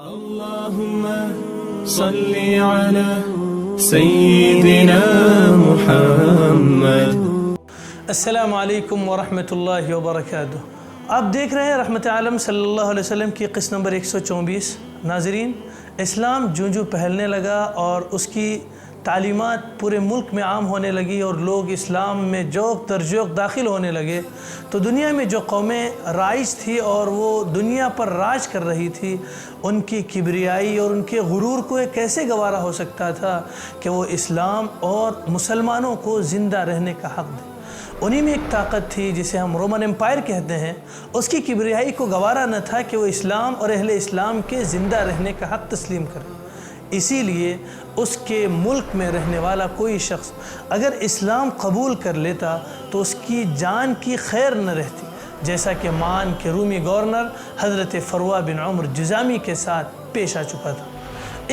اللهم صل على سيدنا محمد۔ السلام علیکم ورحمۃ اللہ وبرکاتہ۔ آپ دیکھ رہے ہیں رحمت عالم صلی اللہ علیہ وسلم کی قسط نمبر 124۔ ناظرین، اسلام جوں پھیلنے لگا اور اس کی تعلیمات پورے ملک میں عام ہونے لگی اور لوگ اسلام میں جوق در جوق داخل ہونے لگے، تو دنیا میں جو قومیں رائج تھی اور وہ دنیا پر راج کر رہی تھی، ان کی کبریائی اور ان کے غرور کو کیسے گوارا ہو سکتا تھا کہ وہ اسلام اور مسلمانوں کو زندہ رہنے کا حق دے۔ انہی میں ایک طاقت تھی جسے ہم رومن امپائر کہتے ہیں، اس کی کبریائی کو گوارا نہ تھا کہ وہ اسلام اور اہل اسلام کے زندہ رہنے کا حق تسلیم کرے۔ اسی لیے اس کے ملک میں رہنے والا کوئی شخص اگر اسلام قبول کر لیتا تو اس کی جان کی خیر نہ رہتی، جیسا کہ مان کے رومی گورنر حضرت فروا بن عمر جزامی کے ساتھ پیش آ چکا تھا۔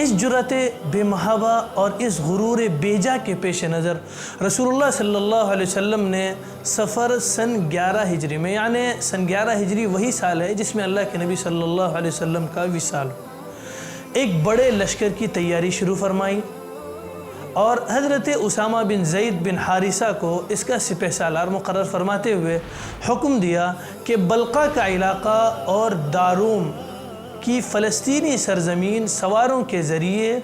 اس جرأت بے محابہ اور اس غرور بیجا کے پیش نظر رسول اللہ صلی اللہ علیہ وسلم نے سفر سن 11 ہجری میں، یعنی سن 11 ہجری وہی سال ہے جس میں اللہ کے نبی صلی اللہ علیہ وسلم کا وصال ہو، ایک بڑے لشکر کی تیاری شروع فرمائی اور حضرت اسامہ بن زید بن حارثہ کو اس کا سپہ سالار مقرر فرماتے ہوئے حکم دیا کہ بلقا کا علاقہ اور داروم کی فلسطینی سرزمین سواروں کے ذریعے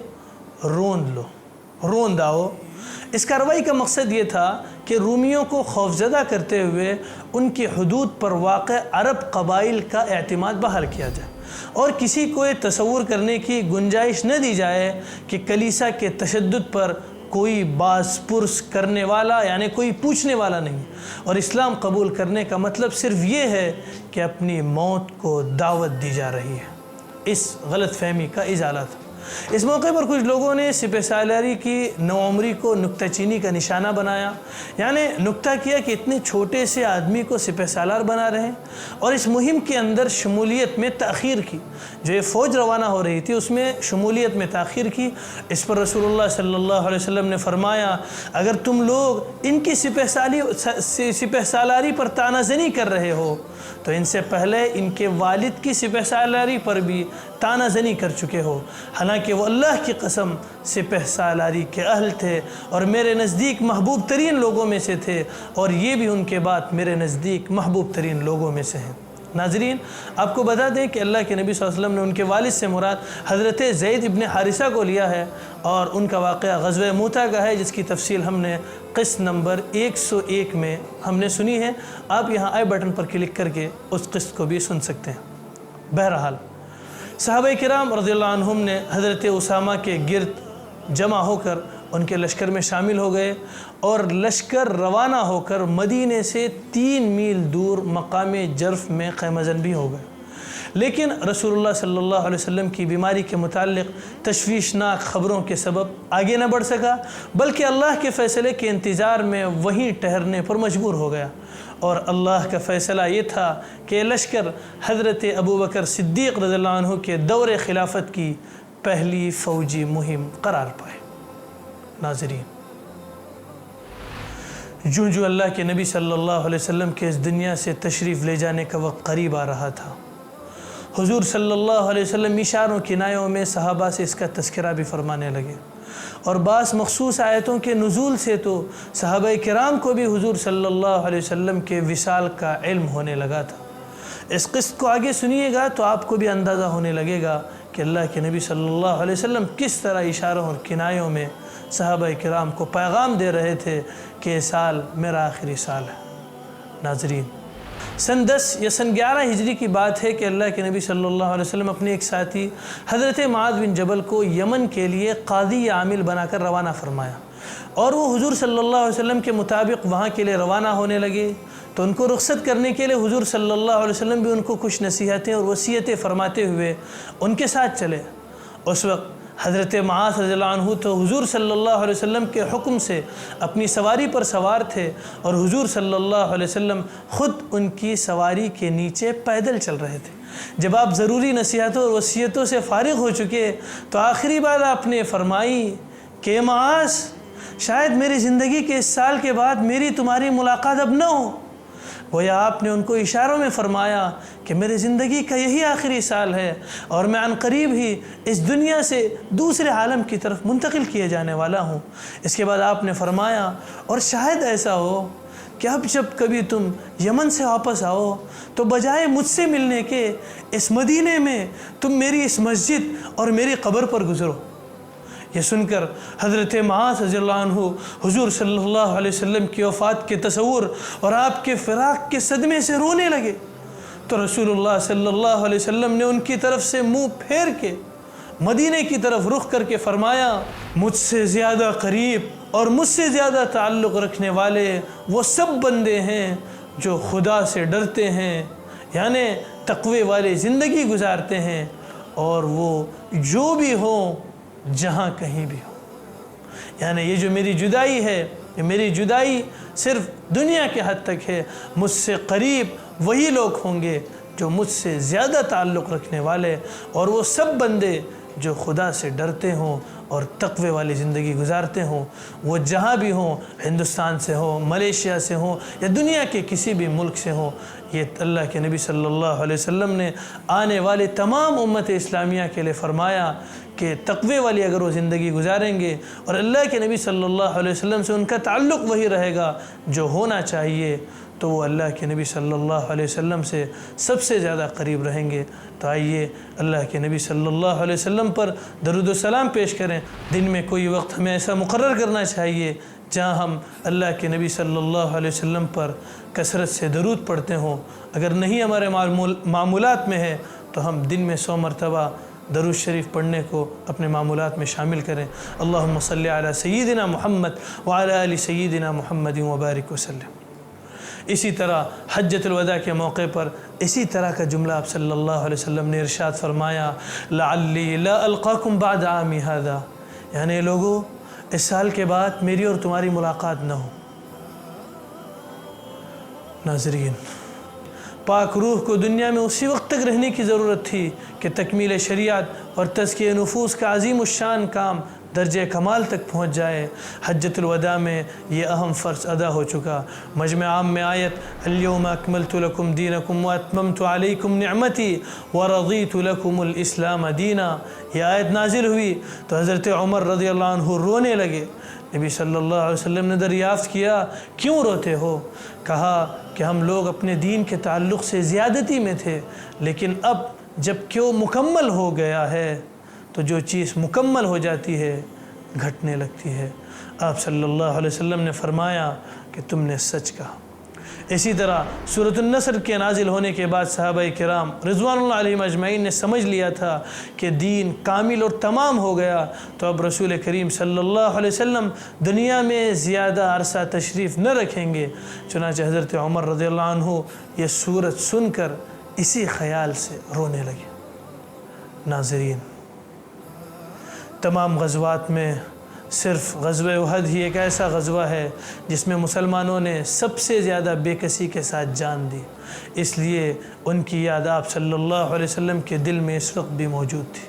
روند آؤ۔ اس کارروائی کا مقصد یہ تھا کہ رومیوں کو خوفزدہ کرتے ہوئے ان کی حدود پر واقع عرب قبائل کا اعتماد بحال کیا جائے اور کسی کو یہ تصور کرنے کی گنجائش نہ دی جائے کہ کلیسا کے تشدد پر کوئی باز پرس کرنے والا، یعنی کوئی پوچھنے والا نہیں، اور اسلام قبول کرنے کا مطلب صرف یہ ہے کہ اپنی موت کو دعوت دی جا رہی ہے۔ اس غلط فہمی کا ازالہ تھا۔ اس موقع پر کچھ لوگوں نے سپہ سالاری کی نوعمری کو نکتہ چینی کا نشانہ بنایا، یعنی نکتہ کیا کہ اتنے چھوٹے سے آدمی کو سپہ سالار بنا رہے ہیں، اور اس مہم کے اندر شمولیت میں تاخیر کی، جو یہ فوج روانہ ہو رہی تھی اس میں شمولیت میں تاخیر کی۔ اس پر رسول اللہ صلی اللہ علیہ وسلم نے فرمایا، اگر تم لوگ ان کی سپہ سالاری پر طعنہ زنی کر رہے ہو تو ان سے پہلے ان کے والد کی سپہ سالاری پر بھی طعنہ زنی کر چکے ہو، حالانکہ وہ اللہ کی قسم سپہ سالاری کے اہل تھے اور میرے نزدیک محبوب ترین لوگوں میں سے تھے، اور یہ بھی ان کے بعد میرے نزدیک محبوب ترین لوگوں میں سے ہیں۔ ناظرین، آپ کو بتا دیں کہ اللہ کے نبی صلی اللہ علیہ وسلم نے ان کے والد سے مراد حضرت زید ابن حارثہ کو لیا ہے، اور ان کا واقعہ غزوہ موتا کا ہے، جس کی تفصیل ہم نے قسط نمبر 101 میں ہم نے سنی ہے۔ آپ یہاں آئی بٹن پر کلک کر کے اس قسط کو بھی سن سکتے ہیں۔ بہرحال صحابہ کرام رضی اللہ عنہم نے حضرت اسامہ کے گرد جمع ہو کر ان کے لشکر میں شامل ہو گئے، اور لشکر روانہ ہو کر مدینے سے 3 میل دور مقام جرف میں خیمہ زن بھی ہو گئے، لیکن رسول اللہ صلی اللہ علیہ وسلم کی بیماری کے متعلق تشویشناک خبروں کے سبب آگے نہ بڑھ سکا، بلکہ اللہ کے فیصلے کے انتظار میں وہیں ٹھہرنے پر مجبور ہو گیا، اور اللہ کا فیصلہ یہ تھا کہ لشکر حضرت ابوبکر صدیق رضی اللہ عنہ کے دور خلافت کی پہلی فوجی مہم قرار پائے۔ ناظرین، جو اللہ کے نبی صلی اللہ علیہ وسلم کے اس دنیا سے تشریف لے جانے کا وقت قریب آ رہا تھا، حضور صلی اللہ علیہ وسلم اشاروں کنایوں میں صحابہ سے اس کا تذکرہ بھی فرمانے لگے، اور بعض مخصوص آیتوں کے نزول سے تو صحابہ کرام کو بھی حضور صلی اللہ علیہ وسلم کے وصال کا علم ہونے لگا تھا۔ اس قسط کو آگے سنیے گا تو آپ کو بھی اندازہ ہونے لگے گا کہ اللہ کے نبی صلی اللہ علیہ وسلم کس طرح اشاروں اور کنایوں میں صحابہ کرام کو پیغام دے رہے تھے کہ یہ سال میرا آخری سال ہے۔ ناظرین، سن 10 یا سن 11 ہجری کی بات ہے کہ اللہ کے نبی صلی اللہ علیہ وسلم اپنے ایک ساتھی حضرت معاذ بن جبل کو یمن کے لیے قاضی یا عامل بنا کر روانہ فرمایا، اور وہ حضور صلی اللہ علیہ وسلم کے مطابق وہاں کے لیے روانہ ہونے لگے، تو ان کو رخصت کرنے کے لیے حضور صلی اللہ علیہ وسلم بھی ان کو کچھ نصیحتیں اور وصیتیں فرماتے ہوئے ان کے ساتھ چلے۔ اس وقت حضرت معاذ رضی اللہ عنہ تو حضور صلی اللہ علیہ وسلم کے حکم سے اپنی سواری پر سوار تھے، اور حضور صلی اللہ علیہ وسلم خود ان کی سواری کے نیچے پیدل چل رہے تھے۔ جب آپ ضروری نصیحتوں اور وصیتوں سے فارغ ہو چکے تو آخری بات آپ نے فرمائی کہ معاذ، شاید میری زندگی کے اس سال کے بعد میری تمہاری ملاقات اب نہ ہو، گویا آپ نے ان کو اشاروں میں فرمایا کہ میری زندگی کا یہی آخری سال ہے اور میں عن قریب ہی اس دنیا سے دوسرے عالم کی طرف منتقل کیے جانے والا ہوں۔ اس کے بعد آپ نے فرمایا اور شاید ایسا ہو کہ اب جب کبھی تم یمن سے واپس آؤ تو بجائے مجھ سے ملنے کے اس مدینے میں تم میری اس مسجد اور میری قبر پر گزرو۔ یہ سن کر حضرت معاذ رضی اللہ عنہ حضور صلی اللہ علیہ وسلم کی وفات کے تصور اور آپ کے فراق کے صدمے سے رونے لگے، تو رسول اللہ صلی اللہ علیہ وسلم نے ان کی طرف سے منہ پھیر کے مدینے کی طرف رخ کر کے فرمایا، مجھ سے زیادہ قریب اور مجھ سے زیادہ تعلق رکھنے والے وہ سب بندے ہیں جو خدا سے ڈرتے ہیں، یعنی تقوی والی زندگی گزارتے ہیں، اور وہ جو بھی ہوں جہاں کہیں بھی ہو۔ یعنی یہ جو میری جدائی ہے، یہ میری جدائی صرف دنیا کے حد تک ہے، مجھ سے قریب وہی لوگ ہوں گے جو مجھ سے زیادہ تعلق رکھنے والے، اور وہ سب بندے جو خدا سے ڈرتے ہوں اور تقوی والی زندگی گزارتے ہوں، وہ جہاں بھی ہوں، ہندوستان سے ہوں، ملیشیا سے ہوں یا دنیا کے کسی بھی ملک سے ہوں۔ یہ اللہ کے نبی صلی اللہ علیہ وسلم نے آنے والے تمام امت اسلامیہ کے لیے فرمایا کہ تقوی والی اگر وہ زندگی گزاریں گے اور اللہ کے نبی صلی اللہ علیہ وسلم سے ان کا تعلق وہی رہے گا جو ہونا چاہیے، تو وہ اللہ کے نبی صلی اللہ علیہ وسلم سے سب سے زیادہ قریب رہیں گے۔ تو آئیے اللہ کے نبی صلی اللہ علیہ وسلم پر درود و سلام پیش کریں۔ دن میں کوئی وقت ہمیں ایسا مقرر کرنا چاہیے جہاں ہم اللہ کے نبی صلی اللہ علیہ وسلم پر کثرت سے درود پڑھتے ہوں۔ اگر نہیں ہمارے معمولات میں ہے تو ہم دن میں 100 مرتبہ درود شریف پڑھنے کو اپنے معمولات میں شامل کریں۔ اللہم صلی علی سیدنا محمد وعلی آل سیدنا محمد وبارک وسلم۔ اسی طرح حجۃ الوداع کے موقع پر اسی طرح کا جملہ آپ صلی اللہ علیہ وسلم نے ارشاد فرمایا، لعلی لا القاکم بعد عامی ھذا، یعنی لوگوں اس سال کے بعد میری اور تمہاری ملاقات نہ ہو۔ ناظرین، پاک روح کو دنیا میں اسی وقت تک رہنے کی ضرورت تھی کہ تکمیل شریعت اور تزکیہ نفوس کا عظیم الشان کام درجہ کمال تک پہنچ جائے۔ حجۃ الوداع میں یہ اہم فرض ادا ہو چکا۔ مجمع عام میں آیت الیوم اکملت لکم دینکم واتممت علیکم نعمتی ورضیت لکم الاسلام دینا، یہ آیت نازل ہوئی تو حضرت عمر رضی اللہ عنہ رونے لگے۔ نبی صلی اللہ علیہ وسلم نے دریافت کیا، کیوں روتے ہو؟ کہا کہ ہم لوگ اپنے دین کے تعلق سے زیادتی میں تھے، لیکن اب جب کہ وہ مکمل ہو گیا ہے تو جو چیز مکمل ہو جاتی ہے گھٹنے لگتی ہے۔ آپ صلی اللہ علیہ وسلم نے فرمایا کہ تم نے سچ کہا۔ اسی طرح سورۃ النصر کے نازل ہونے کے بعد صحابہ کرام رضوان اللہ علیہم اجمعین نے سمجھ لیا تھا کہ دین کامل اور تمام ہو گیا، تو اب رسول کریم صلی اللہ علیہ وسلم دنیا میں زیادہ عرصہ تشریف نہ رکھیں گے۔ چنانچہ حضرت عمر رضی اللہ عنہ یہ سورت سن کر اسی خیال سے رونے لگے۔ ناظرین، تمام غزوات میں صرف غزوہ احد ہی ایک ایسا غزوہ ہے جس میں مسلمانوں نے سب سے زیادہ بے کسی کے ساتھ جان دی، اس لیے ان کی یاد آپ صلی اللہ علیہ وسلم کے دل میں اس وقت بھی موجود تھی۔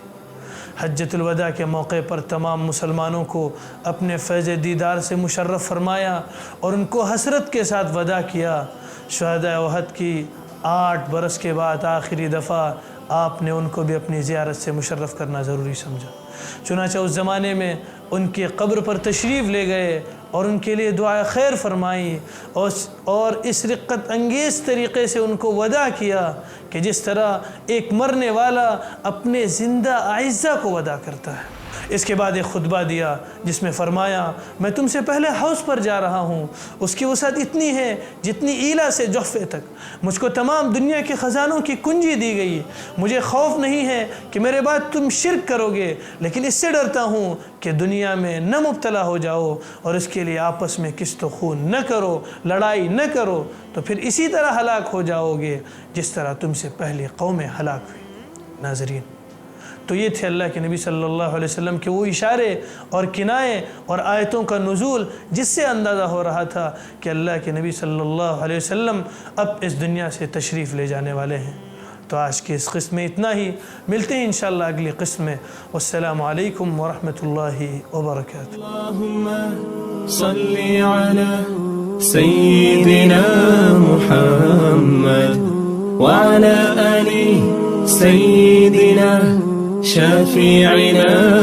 حجۃ الوداع کے موقع پر تمام مسلمانوں کو اپنے فیض دیدار سے مشرف فرمایا اور ان کو حسرت کے ساتھ وداع کیا۔ شہداء احد کی 8 برس کے بعد آخری دفعہ آپ نے ان کو بھی اپنی زیارت سے مشرف کرنا ضروری سمجھا۔ چنانچہ اس زمانے میں ان کی قبر پر تشریف لے گئے اور ان کے لیے دعا خیر فرمائی اور اس رقت انگیز طریقے سے ان کو وداع کیا کہ جس طرح ایک مرنے والا اپنے زندہ اعزہ کو وداع کرتا ہے۔ اس کے بعد ایک خطبہ دیا جس میں فرمایا، میں تم سے پہلے حوض پر جا رہا ہوں، اس کی وسعت اتنی ہے جتنی ایلا سے جحفے تک، مجھ کو تمام دنیا کے خزانوں کی کنجی دی گئی، مجھے خوف نہیں ہے کہ میرے بعد تم شرک کرو گے، لیکن اس سے ڈرتا ہوں کہ دنیا میں نہ مبتلا ہو جاؤ اور اس کے لیے آپس میں کشت و خون نہ کرو، لڑائی نہ کرو، تو پھر اسی طرح ہلاک ہو جاؤ گے جس طرح تم سے پہلی قومیں ہلاک ہوئی۔ ناظرین، تو یہ تھے اللہ کے نبی صلی اللہ علیہ وسلم کے وہ اشارے اور کنائے اور آیتوں کا نزول جس سے اندازہ ہو رہا تھا کہ اللہ کے نبی صلی اللہ علیہ وسلم اب اس دنیا سے تشریف لے جانے والے ہیں۔ تو آج کے اس قسم میں اتنا ہی، ملتے ہیں انشاءاللہ اگلی قسم میں۔ والسلام علیکم ورحمۃ اللہ وبرکاتہ۔ اللہم صلی علی سيدنا محمد وعلى آل سيدنا شفيعنا